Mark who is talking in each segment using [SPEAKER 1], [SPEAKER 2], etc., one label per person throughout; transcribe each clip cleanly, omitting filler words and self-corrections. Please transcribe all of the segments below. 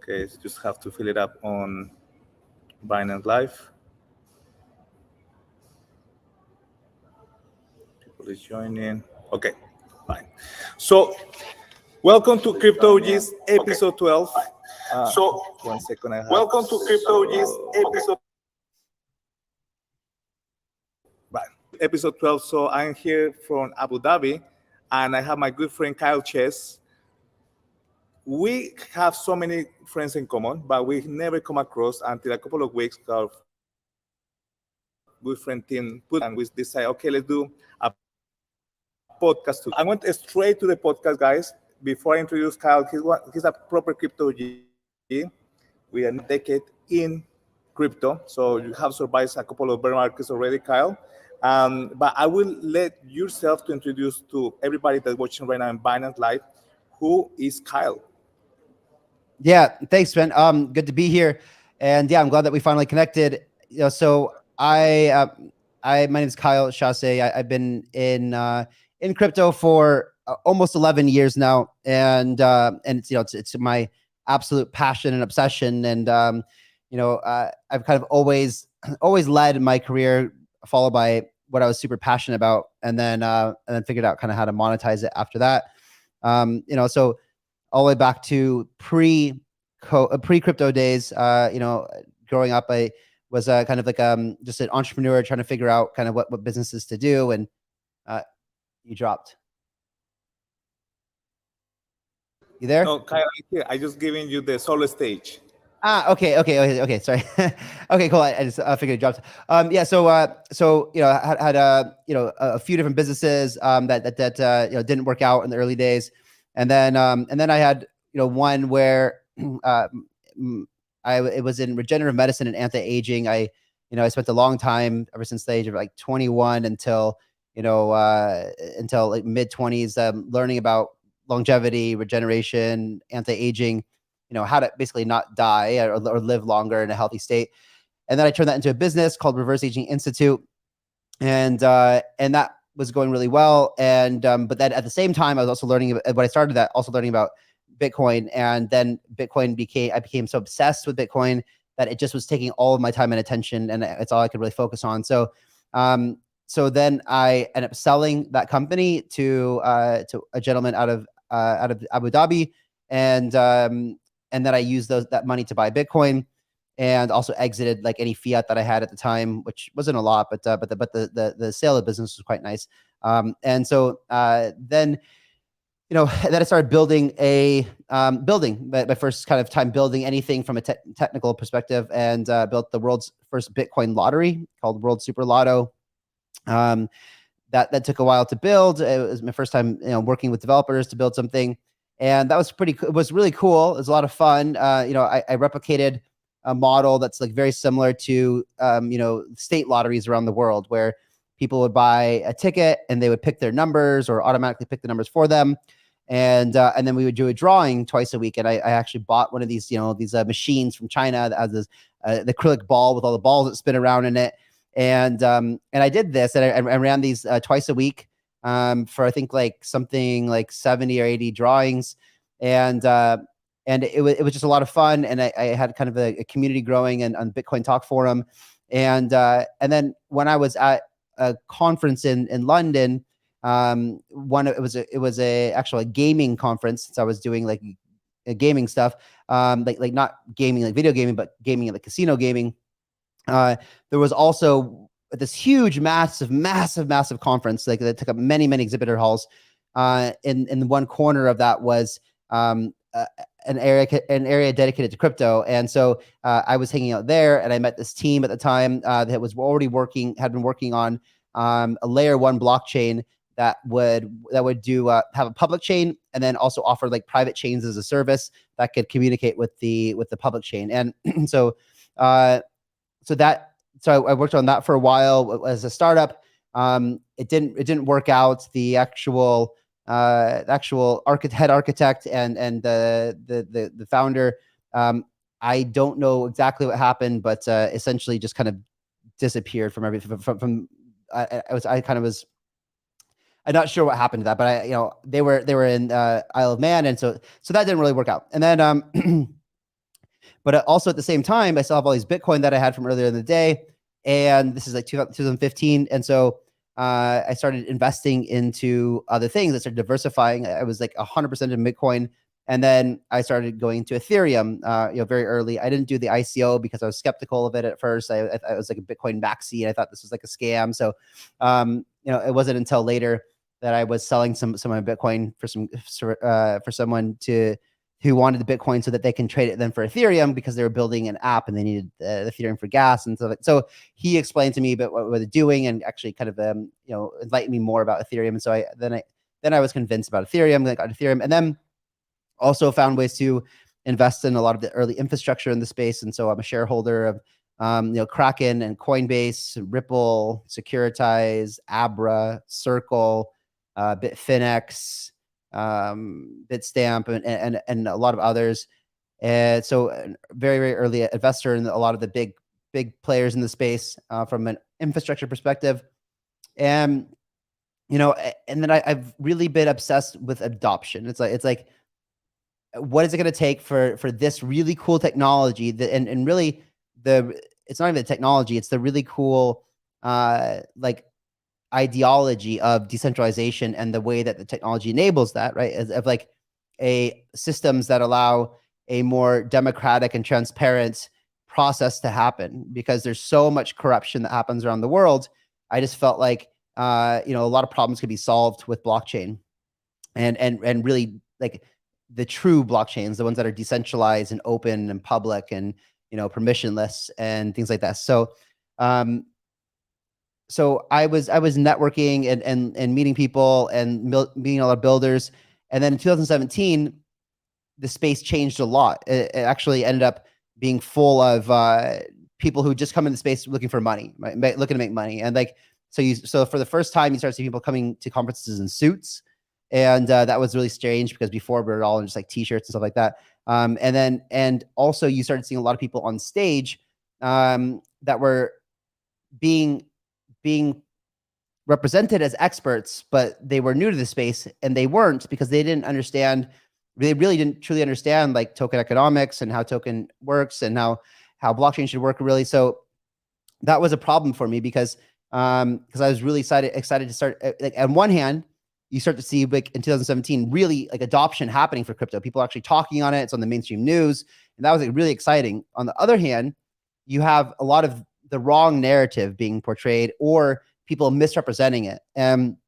[SPEAKER 1] Okay, so just have to fill it up on Binance Live. People is joining. Okay, fine. So, welcome to Crypto OGS episode 12. So, 1 second, I have. Welcome to Crypto OGS episode. Right. Episode 12. So, I'm here from Abu Dhabi, and I have my good friend Kyle Chasse. We have so many friends in common, but we never come across until a couple of weeks ago. Good friend Tim put, and we decided, okay, let's do a podcast. I went straight to the podcast, guys. Before I introduce Kyle, he's a proper crypto G. We are a decade in crypto, so you have survived a couple of bear markets already, Kyle. But I will let yourself to introduce to everybody that's watching right now in Binance Live, who is Kyle.
[SPEAKER 2] Yeah, thanks, Ben. Good to be here, and yeah, I'm glad that we finally connected. So my name is Kyle Chasse. I've been in crypto for almost 11 years now, and it's it's my absolute passion and obsession. And I've kind of always led my career, followed by what I was super passionate about, and then figured out kind of how to monetize it after that. So all the way back to pre crypto days. Growing up, I was kind of like just an entrepreneur trying to figure out kind of what businesses to do. And you dropped. You there?
[SPEAKER 1] No, Kyle, I just giving you the solo stage.
[SPEAKER 2] Okay. Sorry. Okay, cool. I just figured it dropped. Yeah. So I had a few different businesses that didn't work out in the early days, and then I had one where it was in regenerative medicine and anti-aging. I spent a long time, ever since the age of like 21 until like mid 20s, learning about longevity, regeneration, anti-aging, how to basically not die or live longer in a healthy state. And then I turned that into a business called Reverse Aging Institute. And that was going really well. And, but then at the same time, I was also learning about Bitcoin. And then I became so obsessed with Bitcoin that it just was taking all of my time and attention, and it's all I could really focus on. So then I ended up selling that company to a gentleman out of Abu Dhabi, and then I used that money to buy Bitcoin, and also exited like any fiat that I had at the time, which wasn't a lot, but the sale of the business was quite nice. And so then I started building my first kind of time building anything from a technical perspective, and built the world's first Bitcoin lottery called World Super Lotto. That took a while to build. It was my first time, working with developers to build something, and that was it was really cool. It was a lot of fun. I replicated a model that's like very similar to state lotteries around the world, where people would buy a ticket and they would pick their numbers or automatically pick the numbers for them. And then we would do a drawing twice a week. And I actually bought one of these, these machines from China that has this the acrylic ball with all the balls that spin around in it. And I did this, and I ran these twice a week for I think like something like 70 or 80 drawings. And it was just a lot of fun. And I had kind of a community growing on Bitcoin Talk Forum. And then when I was at a conference in London, it was actually a gaming conference, since I was doing like gaming stuff, like not gaming like video gaming, but gaming like casino gaming. There was also this huge, massive conference like that took up many exhibitor halls. In one corner of that was an area dedicated to crypto, and so I was hanging out there, and I met this team at the time that had been working on a layer 1 blockchain that would have a public chain, and then also offer like private chains as a service that could communicate with the public chain. And so I worked on that for a while as a startup. It didn't work out. The actual head architect and the founder, I don't know exactly what happened, but essentially just kind of disappeared from everything. I'm not sure what happened to that, but they were in Isle of Man, and so that didn't really work out. And then But also at the same time, I still have all these Bitcoin that I had from earlier in the day. And this is like 2015. And so I started investing into other things. I started diversifying. I was like 100% in Bitcoin. And then I started going into Ethereum, very early. I didn't do the ICO because I was skeptical of it at first. I was like a Bitcoin maxi, and I thought this was like a scam. So, it wasn't until later that I was selling some of my Bitcoin for someone who wanted the Bitcoin so that they can trade it then for Ethereum, because they were building an app and they needed Ethereum for gas and stuff. So he explained to me about what they're doing, and actually kind of enlightened me more about Ethereum. And so then I was convinced about Ethereum. Then I got Ethereum, and then also found ways to invest in a lot of the early infrastructure in the space. And so I'm a shareholder of Kraken and Coinbase, Ripple, Securitize, Abra, Circle, Bitfinex, Bitstamp, and a lot of others. And so very, very early investor in a lot of the big players in the space from an infrastructure perspective. And then I've really been obsessed with adoption. It's like what is it going to take for this really cool technology that, and really it's not even the technology, it's the really cool like ideology of decentralization and the way that the technology enables that, right? Of like systems that allow a more democratic and transparent process to happen, because there's so much corruption that happens around the world. I just felt like a lot of problems could be solved with blockchain, and really like the true blockchains, the ones that are decentralized and open and public and permissionless and things like that. So so I was networking and meeting people and meeting a lot of builders. And then in 2017, the space changed a lot. It actually ended up being full of people who just come in the space looking for money, right? Looking to make money. And like, so for the first time, you start seeing people coming to conferences in suits. And that was really strange, because before we were all in just like t-shirts and stuff like that. And also you started seeing a lot of people on stage that were being represented as experts, but they were new to the space, and they weren't, because they really didn't truly understand like token economics and how token works and how blockchain should work, really. So that was a problem for me, because I was really excited to start. Like, on one hand, you start to see like in 2017 really like adoption happening for crypto, people actually talking on it. It's on the mainstream news, and that was like really exciting. On the other hand, you have a lot of the wrong narrative being portrayed, or people misrepresenting it. And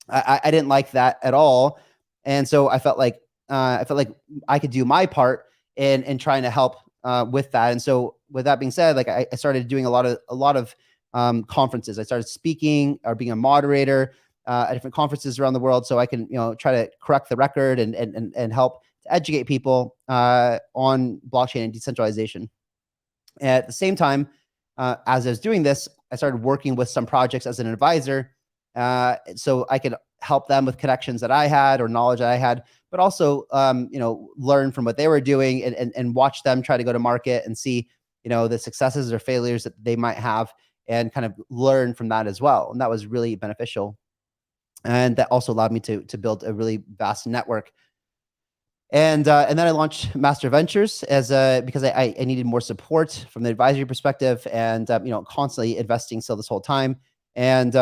[SPEAKER 2] I didn't like that at all. And so I felt like I could do my part in trying to help with that. And so with that being said, like I started doing a lot of conferences. I started speaking or being a moderator at different conferences around the world, so I can try to correct the record and help to educate people on blockchain and decentralization. And at the same time, as I was doing this, I started working with some projects as an advisor, so I could help them with connections that I had or knowledge that I had, but also learn from what they were doing and watch them try to go to market and see the successes or failures that they might have, and kind of learn from that as well. And that was really beneficial. And that also allowed me to build a really vast network. And then I launched Master Ventures because I needed more support from the advisory perspective, and constantly investing still this whole time. And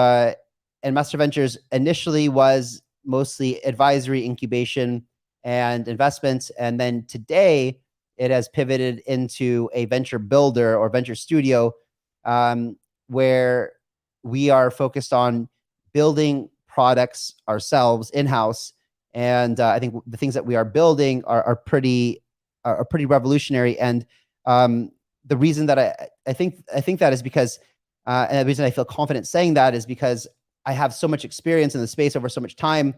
[SPEAKER 2] Master Ventures initially was mostly advisory, incubation, and investments, and then today it has pivoted into a venture builder or venture studio, where we are focused on building products ourselves in-house. And I think the things that we are building are pretty revolutionary. And the reason that I think that is because, and the reason I feel confident saying that is because I have so much experience in the space over so much time,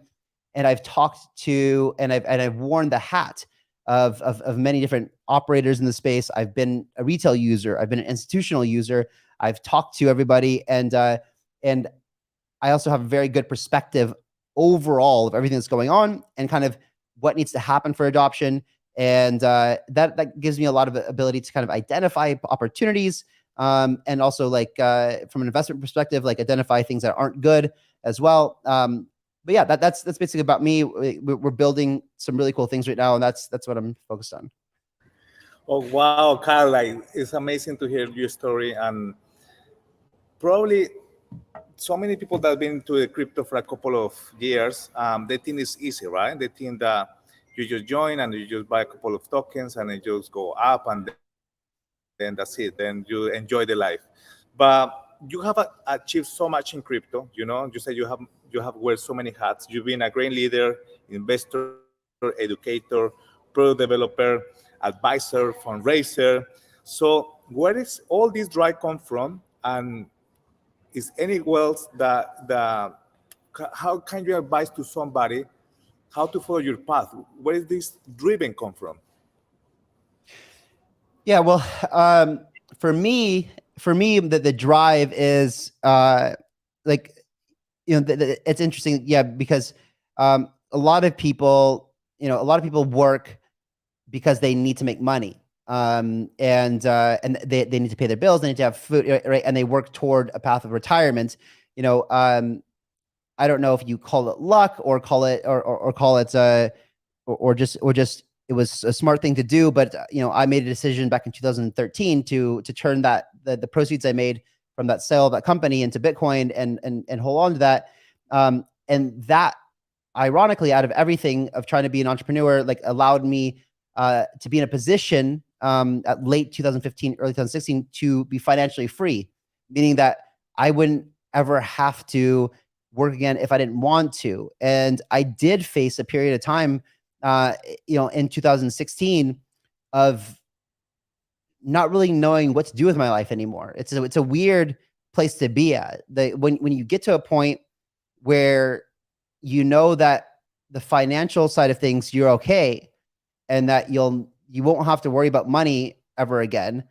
[SPEAKER 2] and I've talked to and I've worn the hat of many different operators in the space. I've been a retail user, I've been an institutional user, I've talked to everybody, and I also have a very good perspective overall of everything that's going on and kind of what needs to happen for adoption. And that gives me a lot of ability to kind of identify opportunities, and also like from an investment perspective, like identify things that aren't good as well. But yeah, that's basically about me. We're building some really cool things right now, and that's what I'm focused on.
[SPEAKER 1] Oh wow, Kyle! Like it's amazing to hear your story, and probably so many people that have been into the crypto for a couple of years, they think it's easy, right? They think that you just join and you just buy a couple of tokens and it just go up and then that's it. Then you enjoy the life. But you have achieved so much in crypto. You know, you said you have wear so many hats. You've been a great leader, investor, educator, product developer, advisor, fundraiser. So where is all this drive come from? And is any else that how can you advise to somebody how to follow your path? Where is this driven come from?
[SPEAKER 2] Yeah, well, for me, the drive is like, it's interesting, yeah, because a lot of people, work because they need to make money, and they need to pay their bills, they need to have food, right, and they work toward a path of retirement. You know, I don't know if you call it luck or call it or call it or just it was a smart thing to do. But I made a decision back in 2013 to turn the proceeds I made from that sale of that company into Bitcoin and hold on to that. And that, ironically, out of everything of trying to be an entrepreneur, like allowed me to be in a position at late 2015, early 2016 to be financially free, meaning that I wouldn't ever have to work again if I didn't want to. And I did face a period of time, in 2016 of not really knowing what to do with my life anymore. It's a weird place to be at. When you get to a point where you know that the financial side of things, you're okay, and that you won't have to worry about money ever again.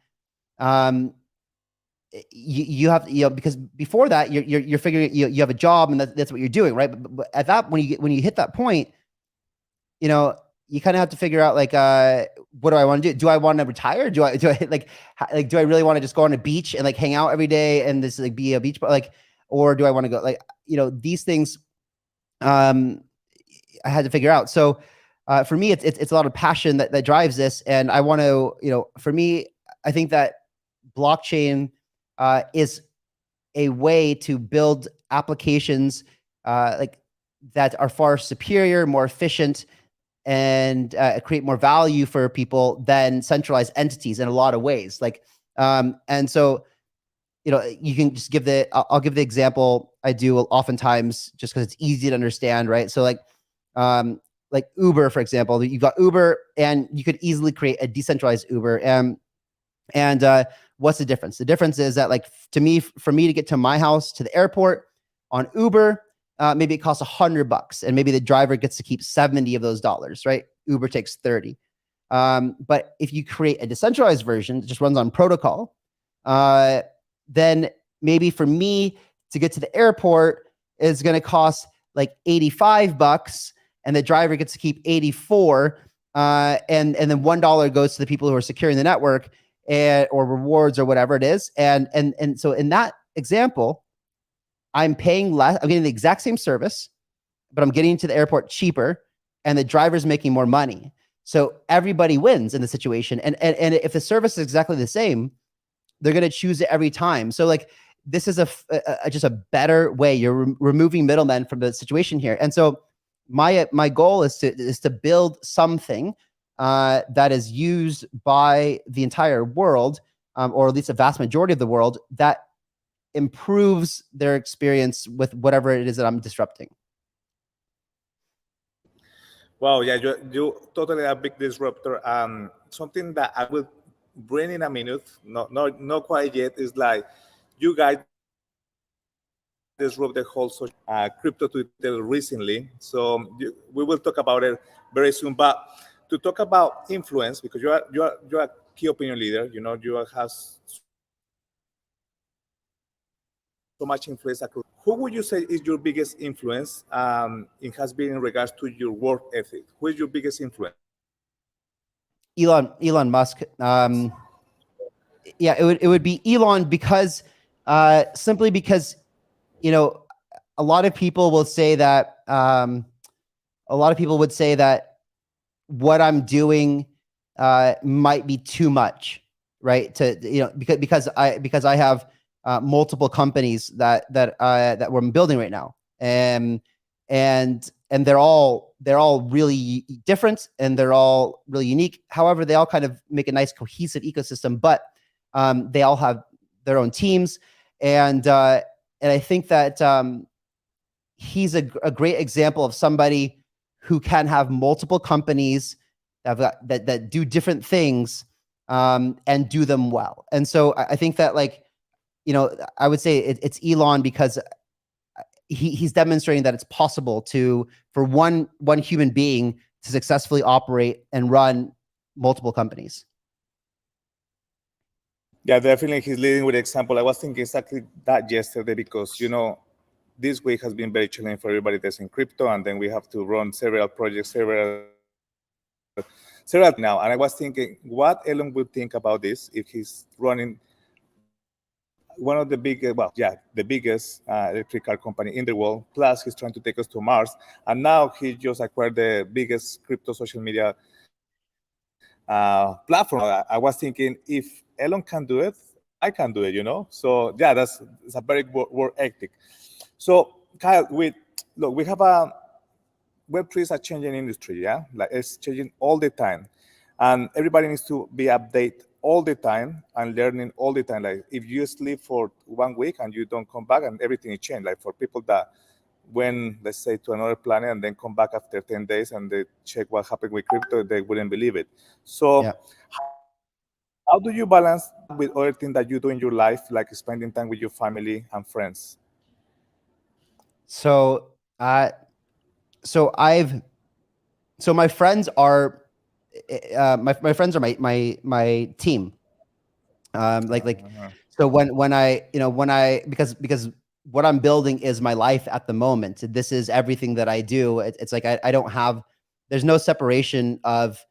[SPEAKER 2] You have, because before that you're figuring, you have a job and that's what you're doing, right? But at that, when you hit that point, you kind of have to figure out, like, what do I want to do? Do I want to retire? Do I do I really want to just go on a beach and like hang out every day and this like be a beach, like, or do I want to go, like, these things, I had to figure out. So for me, it's a lot of passion that drives this. And I want to, for me, I think that blockchain is a way to build applications like that are far superior, more efficient, and create more value for people than centralized entities in a lot of ways. Like, and so, you can just give I'll give the example I do oftentimes just because it's easy to understand, right? So like Uber, for example, you've got Uber and you could easily create a decentralized Uber. And what's the difference? The difference is that, like, for me to get to my house to the airport on Uber, maybe it costs $100, and maybe the driver gets to keep 70 of those dollars, right? Uber takes 30. But if you create a decentralized version that just runs on protocol, then maybe for me to get to the airport is going to cost like $85, and the driver gets to keep 84, and then $1 goes to the people who are securing the network, or rewards or whatever it is. And so in that example, I'm paying less. I'm getting the exact same service, but I'm getting to the airport cheaper, and the driver's making more money. So everybody wins in the situation. And if the service is exactly the same, they're going to choose it every time. So like, this is just a better way. You're removing middlemen from the situation here. And so my goal is to build something that is used by the entire world, or at least a vast majority of the world, that improves their experience with whatever it is that I'm disrupting.
[SPEAKER 1] Wow, yeah, you totally a big disruptor. Something that I will bring in a minute, not quite yet, is like you guys disrupt the whole social crypto Twitter recently. So we will talk about it very soon. But to talk about influence, because you're a key opinion leader, you have so much influence across. Who would you say is your biggest influence in has been in regards to your work ethic? Who is your biggest influence?
[SPEAKER 2] Elon Musk. Yeah, it would be Elon, because simply because, a lot of people will say that what I'm doing might be too much, right? To, you know, because I have multiple companies that we're building right now, and they're all really different, and they're all really unique. However, they all kind of make a nice cohesive ecosystem, but they all have their own teams, and I think that he's a great example of somebody who can have multiple companies that do different things, and do them well. And so I think that, like, you know, I would say it's Elon, because he's demonstrating that it's possible for one human being to successfully operate and run multiple companies.
[SPEAKER 1] Yeah, definitely he's leading with example. I was thinking exactly that yesterday, because, you know, this week has been very challenging for everybody that's in crypto, and then we have to run several projects, several now. And I was thinking, what Elon would think about this if he's running one of the biggest, the biggest electric car company in the world. Plus, he's trying to take us to Mars, and now he just acquired the biggest crypto social media platform. I was thinking, if Elon can do it, I can do it, you know? So yeah, it's a very work ethic. So Kyle, we have a Web3 is a changing industry, yeah? Like, it's changing all the time. And everybody needs to be updated all the time and learning all the time. Like, if you sleep for 1 week and you don't come back, and everything is changed. Like, for people that went, let's say, to another planet and then come back after 10 days and they check what happened with crypto, they wouldn't believe it. So
[SPEAKER 2] Yeah.
[SPEAKER 1] how do you balance with other things that you do in your life, like spending time with your family and friends?
[SPEAKER 2] So, so my friends are, my friends are my team. So when I, you know, because what I'm building is my life at the moment. This is everything that I do. It's like, I don't have, there's no separation of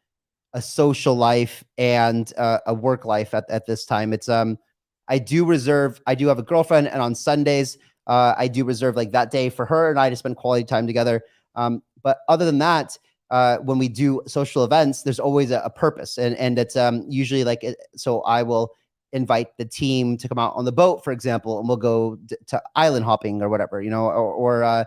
[SPEAKER 2] a social life and a work life at this time. It's I do have a girlfriend, and on Sundays I do reserve, like, that day for her and I to spend quality time together. But other than that, when we do social events, there's always a purpose, and it's usually like, so I will invite the team to come out on the boat, for example, and we'll go to island hopping or whatever, you know, or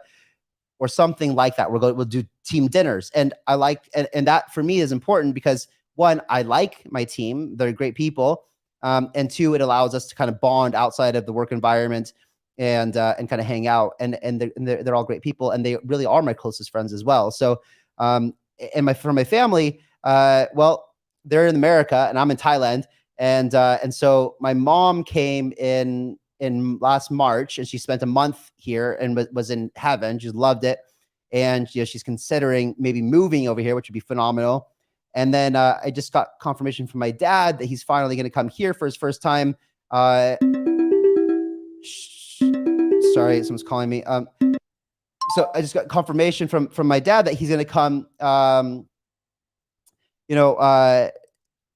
[SPEAKER 2] something like that. We'll do team dinners. And I like, and that for me is important, because one, I like my team. They're great people. And two, it allows us to kind of bond outside of the work environment, and kind of hang out, and they're all great people, and they really are my closest friends as well. So, for my family, well, they're in America and I'm in Thailand. And so my mom came in last March, and she spent a month here and was in heaven. She loved it. And, you know, she's considering maybe moving over here, which would be phenomenal. And then I just got confirmation from my dad that he's finally going to come here for his first time. Sorry, someone's calling me. So I just got confirmation from my dad that he's going to come,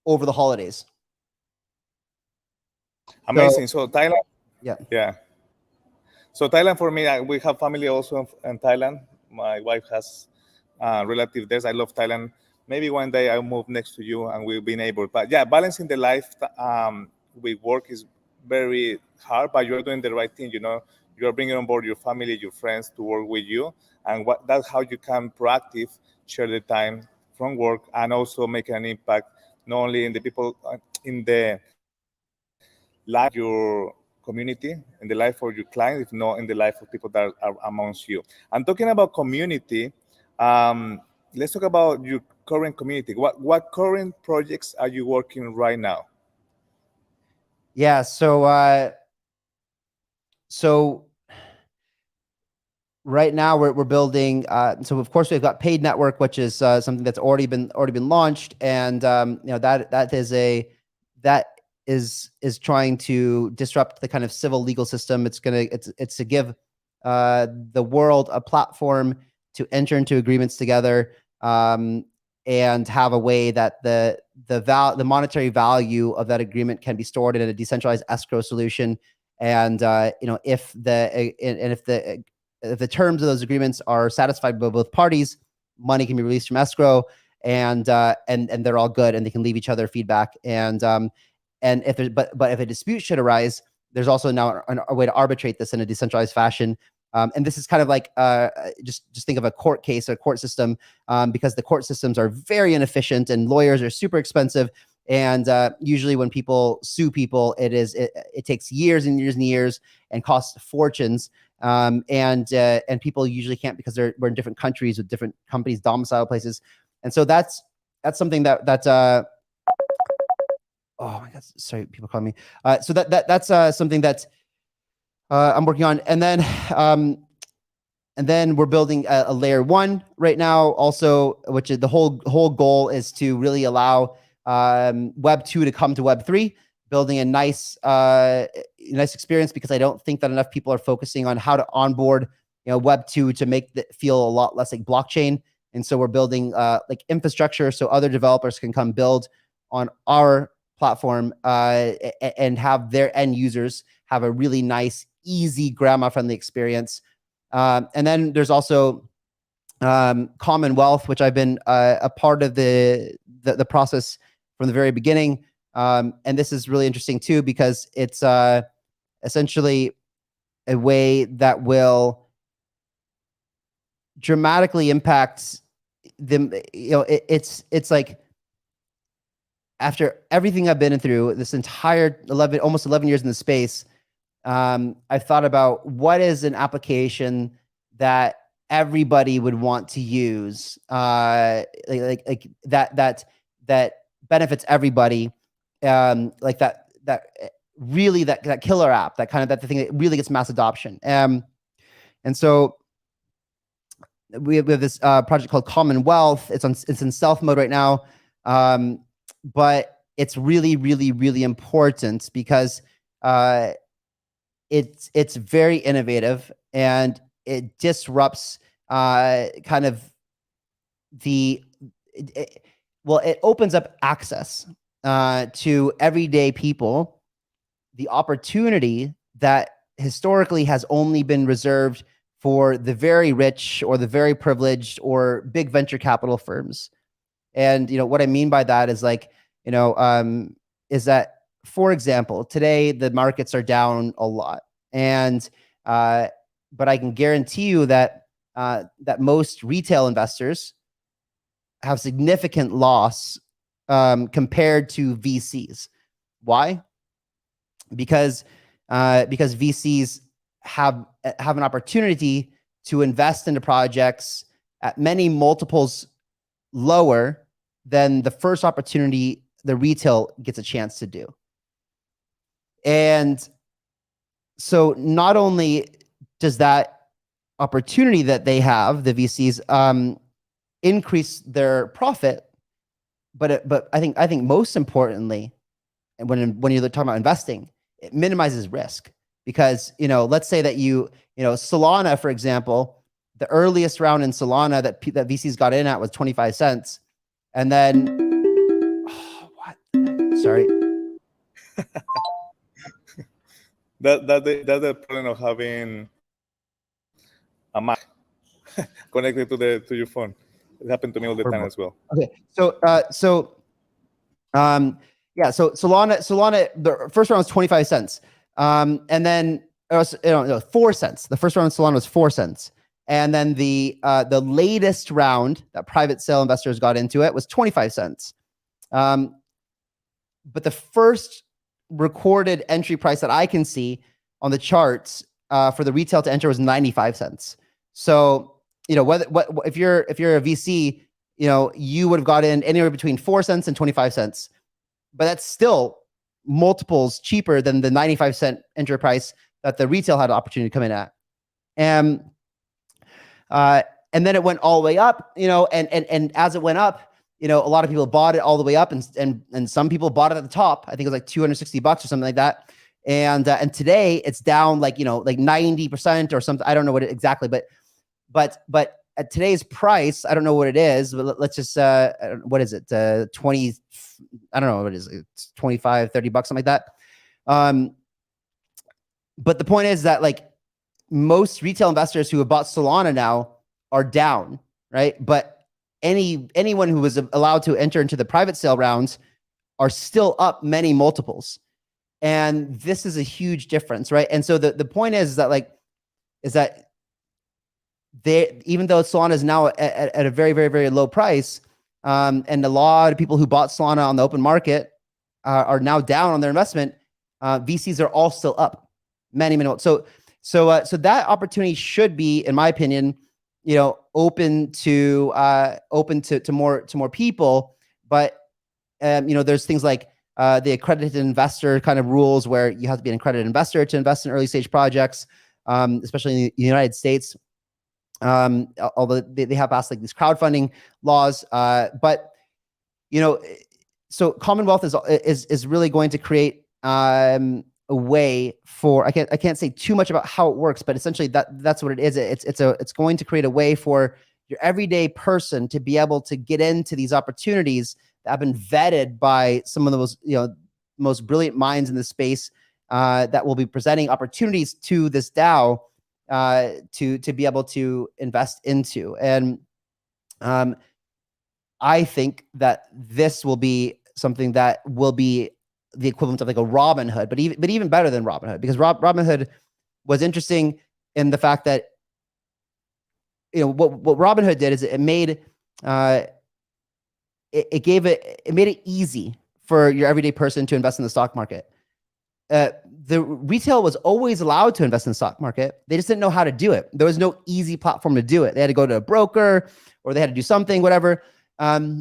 [SPEAKER 2] over the holidays.
[SPEAKER 1] Amazing. So Thailand.
[SPEAKER 2] Yeah.
[SPEAKER 1] So Thailand, for me, we have family also in Thailand. My wife has relatives there. I love Thailand. Maybe one day I'll move next to you and we'll be neighbors. But yeah, balancing the life with work is very hard, but you're doing the right thing. You know, you're bringing on board your family, your friends to work with you. And that's how you can proactive share the time from work, and also make an impact, not only in the people, in the life, your community, in the life of your clients, if not in the life of people that are amongst you. And talking about community, let's talk about your current community. What current projects are you working right now?
[SPEAKER 2] Yeah. So right now we're building. So of course we've got Paid Network, which is something that's already been launched, and that is trying to disrupt the kind of civil legal system. It's to give the world a platform to enter into agreements together, and have a way that the monetary value of that agreement can be stored in a decentralized escrow solution. And if the terms of those agreements are satisfied by both parties, money can be released from escrow, and they're all good, and they can leave each other feedback. And if there's, but if a dispute should arise, there's also now a way to arbitrate this in a decentralized fashion. And this is kind of like just think of a court case or court system, because the court systems are very inefficient and lawyers are super expensive. And usually when people sue people, it takes years and years and years and costs fortunes. And people usually can't, because we're in different countries with different companies, domicile places. And so that's something that oh my God, sorry, people calling me. So that's something that I'm working on. And then we're building a layer 1 right now also, which is the whole goal is to really allow Web 2 to come to Web 3, building a nice experience, because I don't think that enough people are focusing on how to onboard Web 2 to make it feel a lot less like blockchain. And so we're building like infrastructure so other developers can come build on our platform and have their end users have a really nice, easy, grandma-friendly experience. And then there's also Commonwealth, which I've been a part of the process from the very beginning. And this is really interesting too, because it's essentially a way that will dramatically impact them. It's like, after everything I've been through this entire almost 11 years in the space, I've thought about what is an application that everybody would want to use, like that benefits everybody, like that killer app, that thing that really gets mass adoption. And so we have this project called Commonwealth. It's in stealth mode right now, but it's really, really, really important because it's very innovative, and it disrupts kind of it opens up access to everyday people, the opportunity that historically has only been reserved for the very rich or the very privileged or big venture capital firms. And what I mean by that is is that, for example, today the markets are down a lot, and but I can guarantee you that most retail investors have significant loss compared to VCs. Why? Because VCs have an opportunity to invest into projects at many multiples lower than the first opportunity the retail gets a chance to do. And so not only does that opportunity that they have, the VCs, increase their profit, but I think most importantly, when you're talking about investing, it minimizes risk. Because let's say that Solana, for example, the earliest round in Solana that VCs got in at was 25 cents, and then what? Sorry.
[SPEAKER 1] That's the problem of having a Mac connected to your phone. It happened to me all the time as well.
[SPEAKER 2] Okay, so Solana, the first round was 25 cents. And then 4 cents. The first round of Solana was 4 cents. And then the latest round that private sale investors got into it was 25 cents. But the first recorded entry price that I can see on the charts for the retail to enter was 95 cents. So, if you're a VC, you would have got in anywhere between 4 cents and 25 cents. But that's still multiples cheaper than the 95-cent entry price that the retail had an opportunity to come in at. And then it went all the way up, and as it went up, a lot of people bought it all the way up, and some people bought it at the top. I think it was like $260 or something like that. And today it's down like 90% or something. I don't know what exactly, but at today's price, I don't know what it is, but let's just, what is it? 20, I don't know what it is. It's 25, $30, something like that. But the point is that most retail investors who have bought Solana now are down, right? But anyone who was allowed to enter into the private sale rounds are still up many multiples. And this is a huge difference, right? And so the point is that even though Solana is now at a very, very, very low price, and a lot of people who bought Solana on the open market are now down on their investment, VCs are all still up many. So that opportunity should be, in my opinion, open to more people. But there's things like the accredited investor kind of rules, where you have to be an accredited investor to invest in early stage projects, especially in the United States. Although they have passed like these crowdfunding laws, but so Commonwealth is really going to create a way for, I can't say too much about how it works, but essentially that's what it is. It's going to create a way for your everyday person to be able to get into these opportunities that have been vetted by some of the most brilliant minds in the space, that will be presenting opportunities to this DAO to be able to invest into. And I think that this will be something that will be the equivalent of like a Robinhood, but even better than Robinhood, because Robinhood was interesting in the fact that what Robinhood did is it made it made it easy for your everyday person to invest in the stock market. The retail was always allowed to invest in the stock market. They just didn't know how to do it. There was no easy platform to do it. They had to go to a broker, or they had to do something, whatever.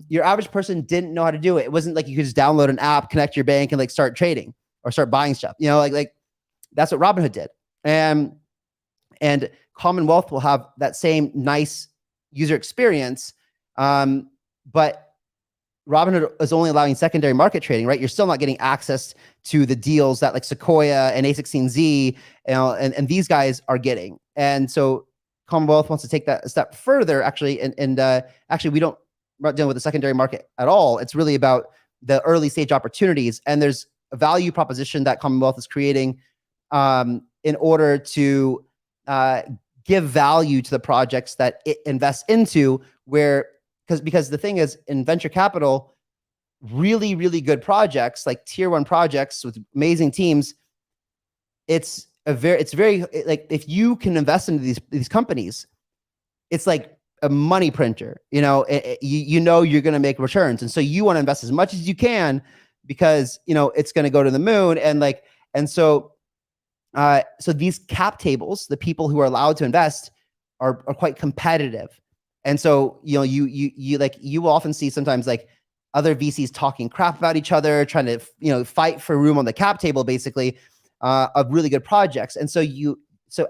[SPEAKER 2] Your average person didn't know how to do it. It wasn't like you could just download an app, connect your bank, and like start trading or start buying stuff. Like that's what Robinhood did. And Commonwealth will have that same nice user experience. But Robinhood is only allowing secondary market trading, right? You're still not getting access to the deals that like Sequoia and A16Z, and these guys are getting. And so Commonwealth wants to take that a step further, actually. And actually, we're not dealing with the secondary market at all. It's really about the early stage opportunities. And there's a value proposition that Commonwealth is creating in order to give value to the projects that it invests into, because the thing is, in venture capital, really, really good projects, like tier 1 projects with amazing teams, it's very like, if you can invest into these companies, it's like a money printer. You're going to make returns, and so you want to invest as much as you can, because it's going to go to the moon. And so these cap tables, the people who are allowed to invest, are quite competitive. And so, you will often see sometimes like other VCs talking crap about each other, trying to, fight for room on the cap table, basically, of really good projects. And so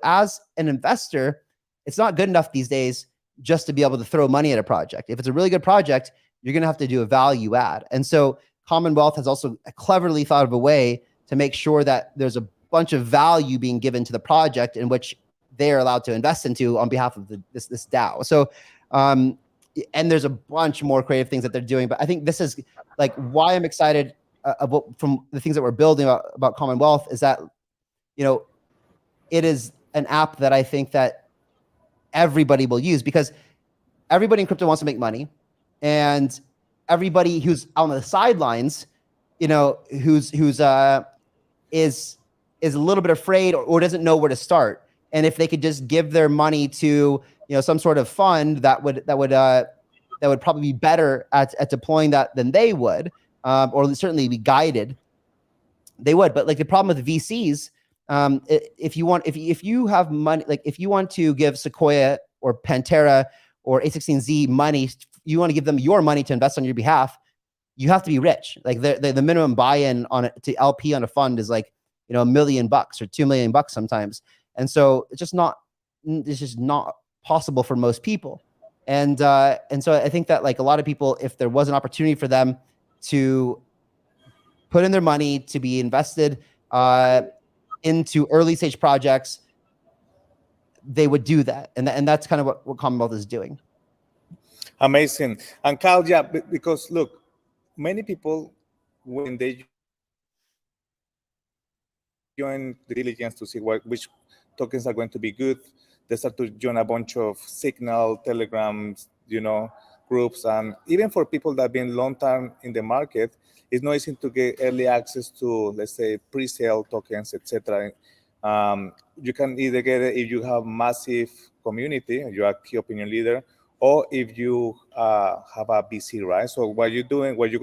[SPEAKER 2] as an investor, it's not good enough these days just to be able to throw money at a project. If it's a really good project, you're going to have to do a value add. And so Commonwealth has also cleverly thought of a way to make sure that there's a bunch of value being given to the project in which they are allowed to invest into on behalf of this DAO. So, and there's a bunch more creative things that they're doing, but I think this is like why I'm excited from the things that we're building about Commonwealth, is that, it is an app that I think that everybody will use, because everybody in crypto wants to make money, and everybody who's on the sidelines, who's is a little bit afraid or doesn't know where to start. And if they could just give their money to, some sort of fund that would probably be better at deploying that than they would, or certainly be guided, they would. But like the problem with VCs, if you have money, like if you want to give Sequoia or Pantera or A16Z money, you want to give them your money to invest on your behalf, you have to be rich. Like the minimum buy-in on it to LP on a fund is like, $1 million or $2 million sometimes. And so it's just not possible for most people. And so I think that like a lot of people, if there was an opportunity for them to put in their money to be invested into early stage projects, they would do that. And that's kind of what Commonwealth is doing.
[SPEAKER 1] Amazing. And Kyle, yeah, because look, many people, when they join the diligence to see which tokens are going to be good, they start to join a bunch of Signal, Telegrams, groups, and even for people that have been long time in the market, it's not easy to get early access to, let's say, pre-sale tokens, etc. You can either get it if you have massive community, you're a key opinion leader, or if you have a VC, right? So what you're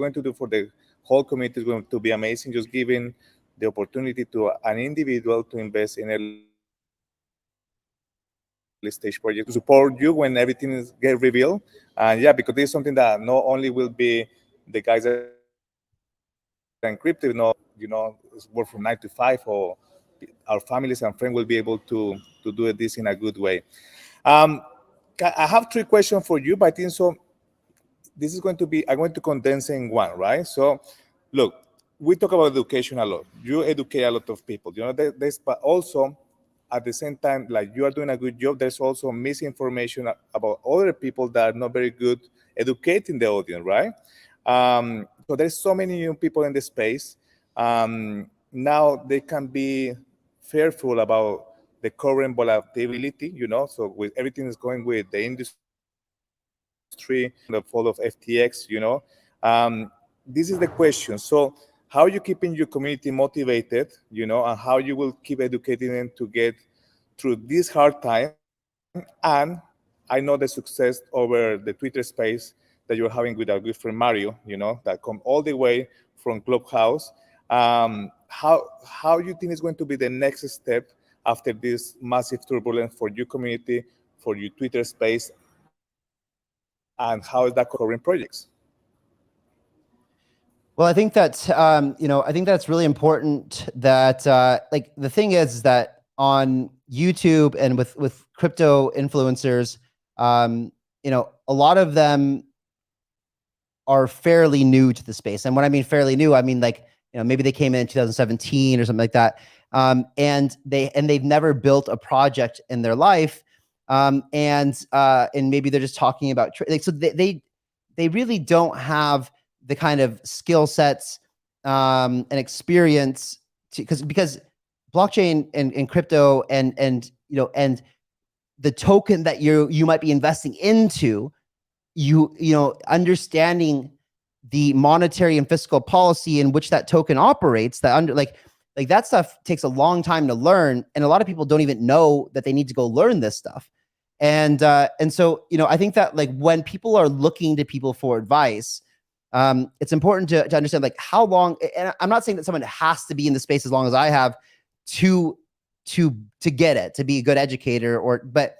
[SPEAKER 1] going to do for the whole community is going to be amazing, just giving the opportunity to an individual to invest in early stage project to support you when everything is get revealed. And yeah, because this is something that not only will be the guys that are in crypto, work from 9 to 5, or our families and friends will be able to do this in a good way. I have 3 questions for you, but I think so. This is going to be, I'm going to condense in one, right? So, look, we talk about education a lot. You educate a lot of people, but also at the same time, like you are doing a good job, there's also misinformation about other people that are not very good educating the audience, right? So there's so many new people in the space. Now they can be fearful about the current volatility, so with everything is going with the industry, the fall of FTX, this is the question. So how are you keeping your community motivated, and how you will keep educating them to get through this hard time? And I know the success over the Twitter space that you're having with our good friend Mario, that come all the way from Clubhouse. How you think is going to be the next step after this massive turbulence for your community, for your Twitter space, and how is that current projects?
[SPEAKER 2] Well, I think that I think that's really important. That like the thing is that on YouTube and with crypto influencers, a lot of them are fairly new to the space. And when I mean fairly new, I mean like maybe they came in 2017 or something like that, and they've never built a project in their life, and maybe they're just talking about so they really don't have the kind of skill sets and experience because blockchain and crypto and the token that you might be investing into, understanding the monetary and fiscal policy in which that token operates, like that stuff takes a long time to learn, and a lot of people don't even know that they need to go learn this stuff. And so I think that like when people are looking to people for advice, it's important to understand like how long. And I'm not saying that someone has to be in the space as long as I have to get it, to be a good educator, but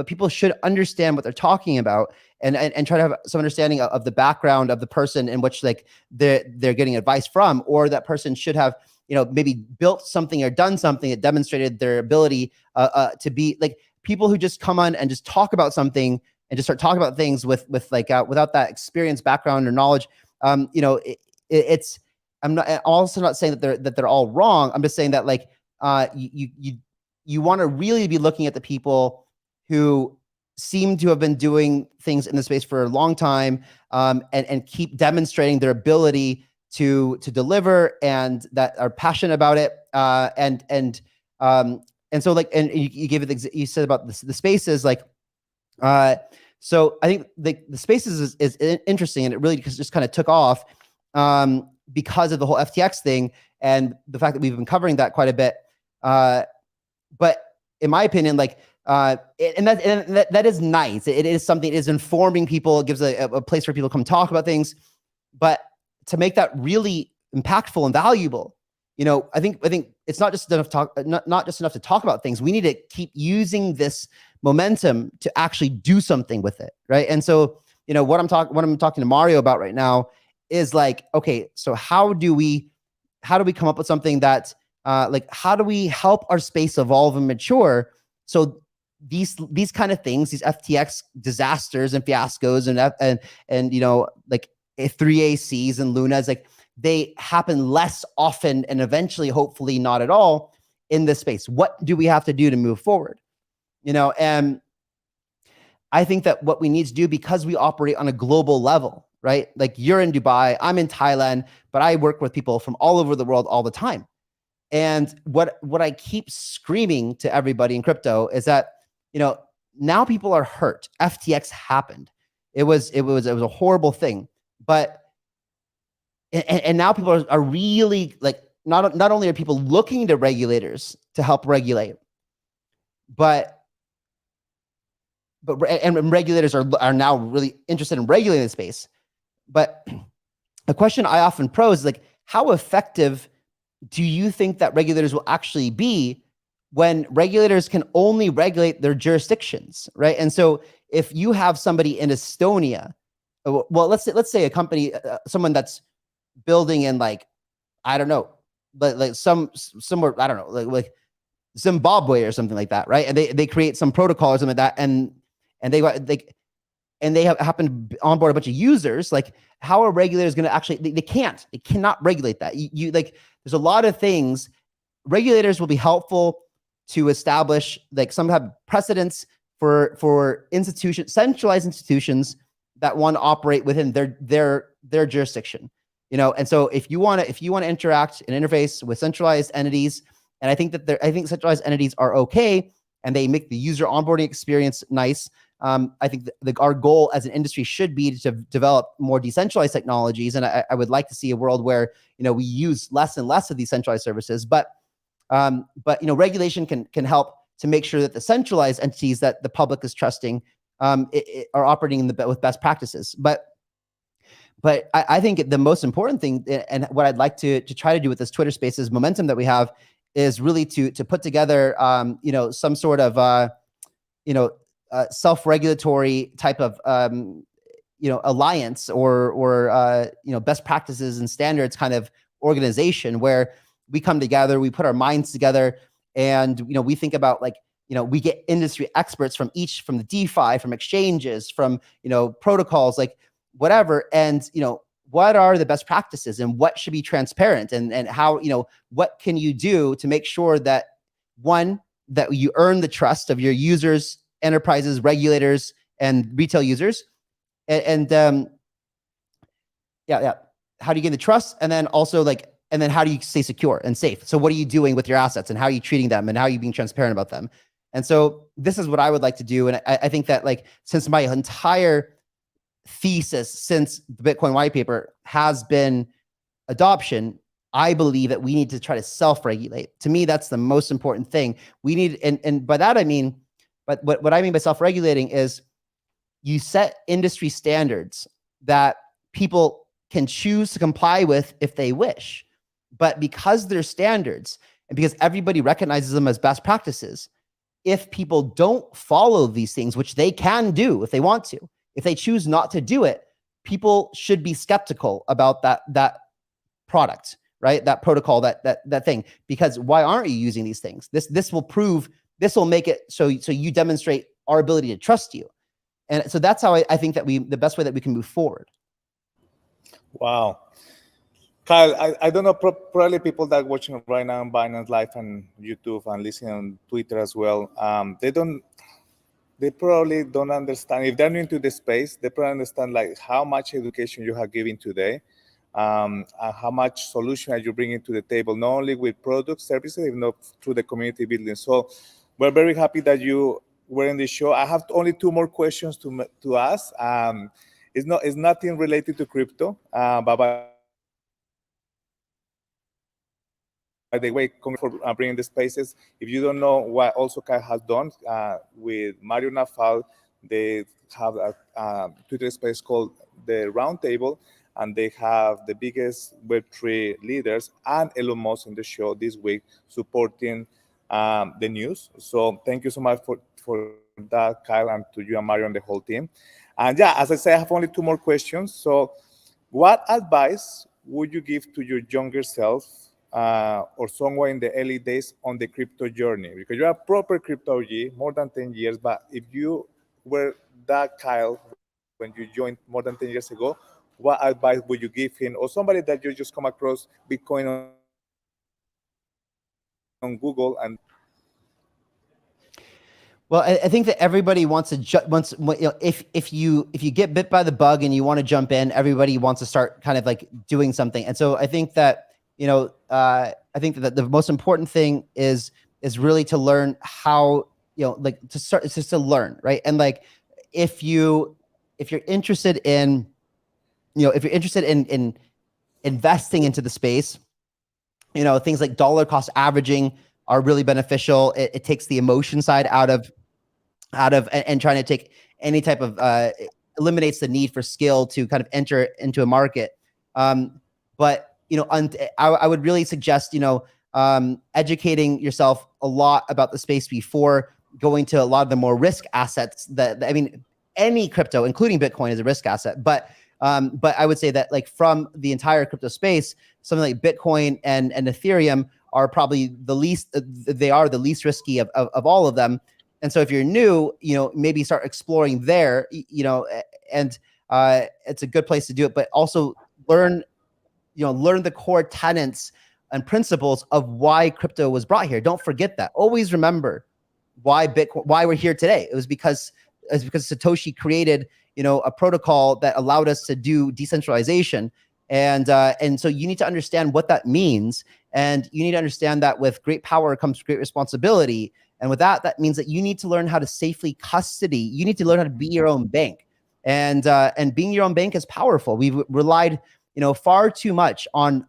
[SPEAKER 2] people should understand what they're talking about and try to have some understanding of the background of the person in which like they're getting advice from, or that person should have maybe built something or done something that demonstrated their ability to be like people who just come on and just talk about something and just start talking about things with like without that experience, background, or knowledge. It's I'm also not saying that they're all wrong. I'm just saying that like you want to really be looking at the people who seem to have been doing things in the space for a long time, and keep demonstrating their ability to deliver and that are passionate about it. And so like, and you gave it, you said about the spaces, like, so I think the spaces is interesting, and it really just kind of took off because of the whole FTX thing and the fact that we've been covering that quite a bit. But in my opinion, like, and that is nice. It is something. It is informing people. It gives a place for people to come talk about things. But to make that really impactful and valuable, I think it's not just enough not just enough to talk about things. We need to keep using this momentum to actually do something with it, right? And so, what I'm talking to Mario about right now is like, okay, so how do we come up with something that like, how do we help our space evolve and mature so these kind of things, these FTX disasters and fiascos and like 3ACs and Lunas, like they happen less often and eventually, hopefully not at all in this space. What do we have to do to move forward? And I think that what we need to do, because we operate on a global level, right? Like you're in Dubai, I'm in Thailand, but I work with people from all over the world all the time. And what I keep screaming to everybody in crypto is that, now people are hurt. FTX happened. It was a horrible thing. But and now people are really like, not only are people looking to regulators to help regulate, but regulators are now really interested in regulating the space. But a question I often pose is like, how effective do you think that regulators will actually be when regulators can only regulate their jurisdictions, right? And so if you have somebody in Estonia, well, let's say a company, someone that's building in like, I don't know, like somewhere, I don't know, like Zimbabwe or something like that, right? And they create some protocol or something like that, and they happen to onboard a bunch of users. Like, how are regulators going to actually? They cannot regulate that. You like, there's a lot of things. Regulators will be helpful to establish like some have precedents for institutions, centralized institutions that want to operate within their jurisdiction. You know, and so if you want to interact and interface with centralized entities, and I think centralized entities are okay, and they make the user onboarding experience nice. I think our goal as an industry should be to develop more decentralized technologies, and I would like to see a world where, you know, we use less and less of these centralized services. But you know, regulation can help to make sure that the centralized entities that the public is trusting are operating with best practices. But I think the most important thing, and what I'd like to try to do with this Twitter Spaces momentum that we have, is really to put together, you know, some sort of, you know, self-regulatory type of, you know, alliance or you know, best practices and standards kind of organization where we come together, we put our minds together, and, you know, we think about like, you know, we get industry experts from the DeFi, from exchanges, from, you know, protocols, like whatever. And, you know, what are the best practices and what should be transparent, and how, you know, what can you do to make sure that, one, that you earn the trust of your users, enterprises, regulators, and retail users. And how do you gain the trust? And then also like, and then how do you stay secure and safe? So what are you doing with your assets, and how are you treating them, and how are you being transparent about them? And so this is what I would like to do. And I think that, like, since my entire thesis since the Bitcoin white paper has been adoption, I believe that we need to try to self-regulate. To me, that's the most important thing. We need, and by that I mean, but what I mean by self-regulating is you set industry standards that people can choose to comply with if they wish. But because they're standards, and because everybody recognizes them as best practices, if people don't follow these things, which they can do if they want to, if they choose not to do it, people should be skeptical about that product, right? That protocol, that thing. Because why aren't you using these things? This will make it so you demonstrate our ability to trust you. And so that's how I think that the best way that we can move forward.
[SPEAKER 1] Wow. Kyle, I don't know, probably people that are watching right now on Binance Live and YouTube and listening on Twitter as well, they probably don't understand. If they're new into the space, they probably understand like how much education you have given today, and how much solution are you bringing to the table, not only with product services, even though through the community building. So we're very happy that you were in the show. I have only two more questions to ask. It's nothing related to crypto, but by the way, for bringing the spaces. If you don't know what also Kyle has done with Mario Nafal, they have a Twitter space called the Roundtable, and they have the biggest Web3 leaders and Elon Musk in the show this week supporting the news. So thank you so much for that, Kyle, and to you and Mario and the whole team. And yeah, as I say, I have only two more questions. So what advice would you give to your younger self, or somewhere in the early days on the crypto journey? Because you're a proper crypto OG, more than 10 years, but if you were that Kyle when you joined more than 10 years ago, what advice would you give him, or somebody that you just come across Bitcoin on Google and...
[SPEAKER 2] Well, I think that everybody wants to if you get bit by the bug and you want to jump in, everybody wants to start kind of like doing something. And so I think that, I think that the most important thing is really to learn how, like to start, it's just to learn, right? And like, if you if you're interested in, if you're interested in investing into the space, things like dollar cost averaging are really beneficial. It takes the emotion side out of and trying to take any type of eliminates the need for skill to kind of enter into a market. But I would really suggest educating yourself a lot about the space before going to a lot of the more risk assets. Any crypto, including Bitcoin, is a risk asset. But I would say that, like, from the entire crypto space, something like Bitcoin and Ethereum are probably the least. They are the least risky of all of them. And so if you're new, maybe start exploring there. And it's a good place to do it. But also learn the core tenets and principles of why crypto was brought here. Don't forget that. Always remember why we're here today. It was because Satoshi created, a protocol that allowed us to do decentralization. And so you need to understand what that means. And you need to understand that with great power comes great responsibility. And with that means that you need to learn how to safely custody. You need to learn how to be your own bank. And being your own bank is powerful. We've relied, far too much on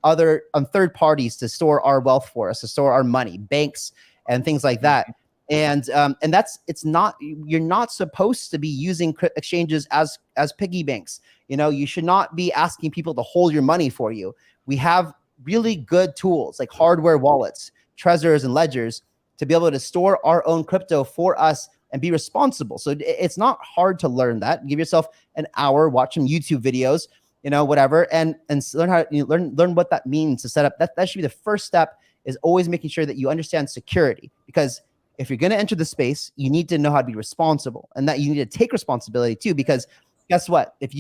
[SPEAKER 2] third parties to store our wealth for us, to store our money, banks and things like that. And you're not supposed to be using exchanges as piggy banks. You should not be asking people to hold your money for you. We have really good tools like hardware wallets, Trezors, and ledgers to be able to store our own crypto for us and be responsible. So it's not hard to learn that. Give yourself an hour, watch some YouTube videos, whatever, and learn how learn what that means to set up. That should be the first step, is always making sure that you understand security. Because if you're going to enter the space, you need to know how to be responsible, and that you need to take responsibility too. Because guess what? If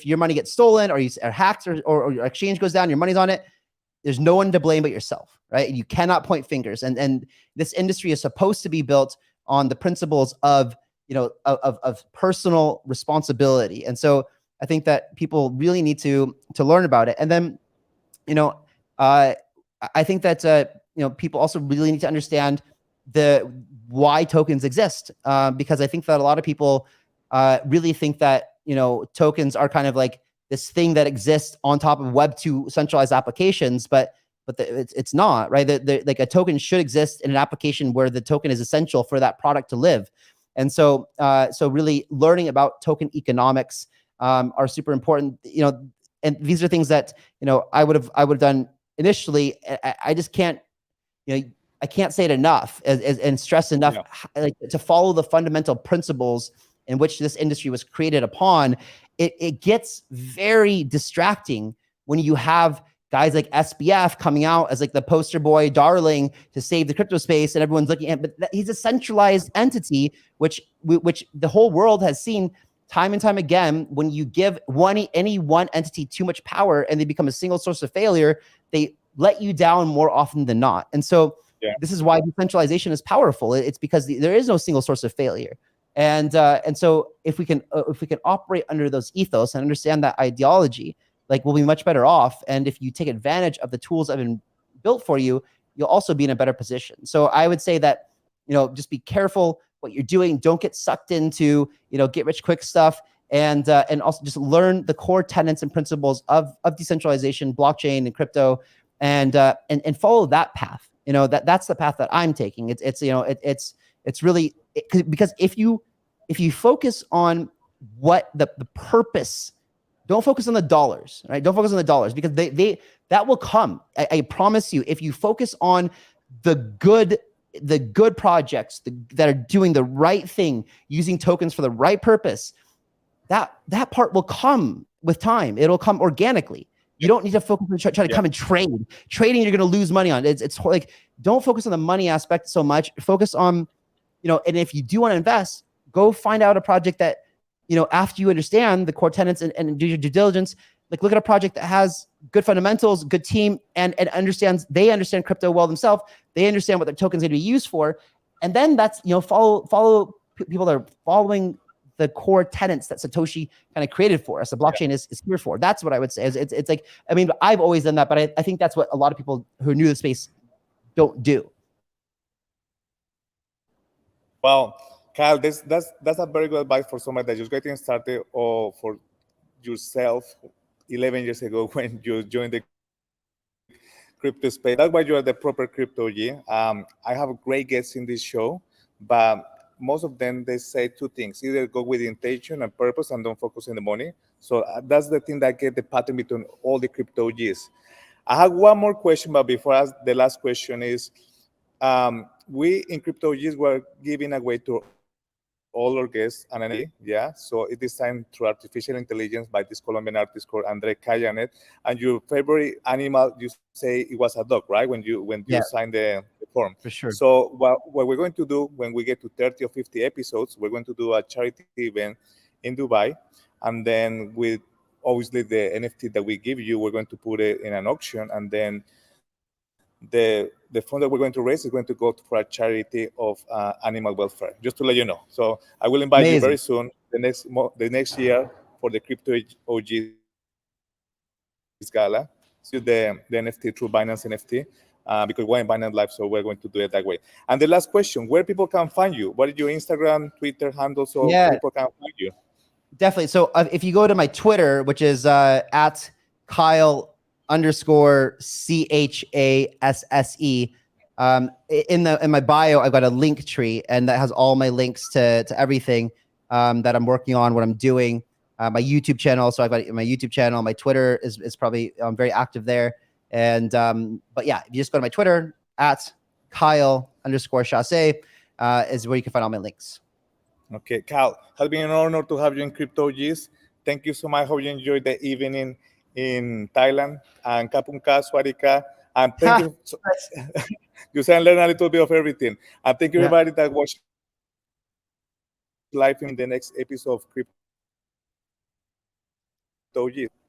[SPEAKER 2] your money gets stolen or hacked or your exchange goes down, your money's on it, there's no one to blame but yourself, right? You cannot point fingers. And this industry is supposed to be built on the principles of personal responsibility. And so I think that people really need to learn about it. And then, I think that people also really need to understand why tokens exist, because I think that a lot of people really think that tokens are kind of like this thing that exists on top of Web2 centralized applications, but it's not, right? Like a token should exist in an application where the token is essential for that product to live. And so really learning about token economics are super important. And these are things that I would have done initially. I just can't I can't say it enough and stress enough, like, to follow the fundamental principles in which this industry was created upon. It gets very distracting when you have guys like SBF coming out as like the poster boy darling to save the crypto space, and everyone's looking at, but he's a centralized entity, which the whole world has seen time and time again. When you give any one entity too much power and they become a single source of failure, they let you down more often than not. And so this is why decentralization is powerful. It's because there is no single source of failure. And so if we can operate under those ethos and understand that ideology, like, we'll be much better off. And if you take advantage of the tools that have been built for you, you'll also be in a better position. So I would say that, just be careful what you're doing. Don't get sucked into, get rich quick stuff. And also just learn the core tenets and principles of decentralization, blockchain, and crypto, and follow that path. That's the path that I'm taking. It's really, because if you focus on what the purpose, don't focus on the dollars, right? Don't focus on the dollars, because that will come. I promise you. If you focus on the good projects that are doing the right thing, using tokens for the right purpose, that part will come with time. It'll come organically. You don't need to focus on try to come and trade. Trading, you're going to lose money on. It's like, don't focus on the money aspect so much. Focus on, and if you do want to invest, go find out a project that, after you understand the core tenets and do your due diligence, like, look at a project that has good fundamentals, good team, and they understand crypto well themselves. They understand what their token's going to be used for. And then that's, follow people that are following the core tenets that Satoshi kind of created for us. The blockchain is here for. That's what I would say. It's like, I mean, I've always done that, but I think that's what a lot of people who are new to the space don't do.
[SPEAKER 1] Well, Kyle, that's a very good advice for somebody that's just getting started, or for yourself 11 years ago when you joined the crypto space. That's why you are the proper crypto G. I have great guests in this show, but most of them, they say two things: either go with intention and purpose and don't focus on the money. So that's the thing that get the pattern between all the crypto Gs. I have one more question, but before I ask the last question is, we in crypto Gs were giving away to all our guests an NFT, yeah. So it is designed through artificial intelligence by this Colombian artist called Andre Cayanet. And your favorite animal, you say it was a dog, right? When you
[SPEAKER 2] Yeah,
[SPEAKER 1] signed the form.
[SPEAKER 2] for sure.
[SPEAKER 1] So what we're going to do when we get to 30 or 50 episodes, we're going to do a charity event in Dubai, and then with obviously the NFT that we give you, we're going to put it in an auction, and then the fund that we're going to raise is going to go for a charity of animal welfare. Just to let you know. So I will invite you very
[SPEAKER 2] Amazing.
[SPEAKER 1] soon, the next year, for the Crypto OGs Gala. See you the NFT through Binance NFT, because we're in Binance Live, so we're going to do it that way. And the last question: where people can find you? What is your Instagram, Twitter handle, so people can
[SPEAKER 2] Yeah,
[SPEAKER 1] find you?
[SPEAKER 2] definitely. So if you go to my Twitter, which is at Kyle underscore CHASSE, in my bio, I've got a link tree, and that has all my links to everything that I'm working on, what I'm doing. My YouTube channel. So I've got my YouTube channel. My Twitter is probably very active there. And but yeah, if you just go to my Twitter at Kyle underscore Chasse, is where you can find all my links.
[SPEAKER 1] Okay, Cal, has been an honor to have you in Crypto G's. Thank you so much. Hope you enjoyed the evening in Thailand. And Kapunka, Swarika. And thank
[SPEAKER 2] Ha,
[SPEAKER 1] you. You can learn a little bit of everything. And thank you,
[SPEAKER 2] yeah.
[SPEAKER 1] everybody that watched live in the next episode of Crypto G's. Bye bye.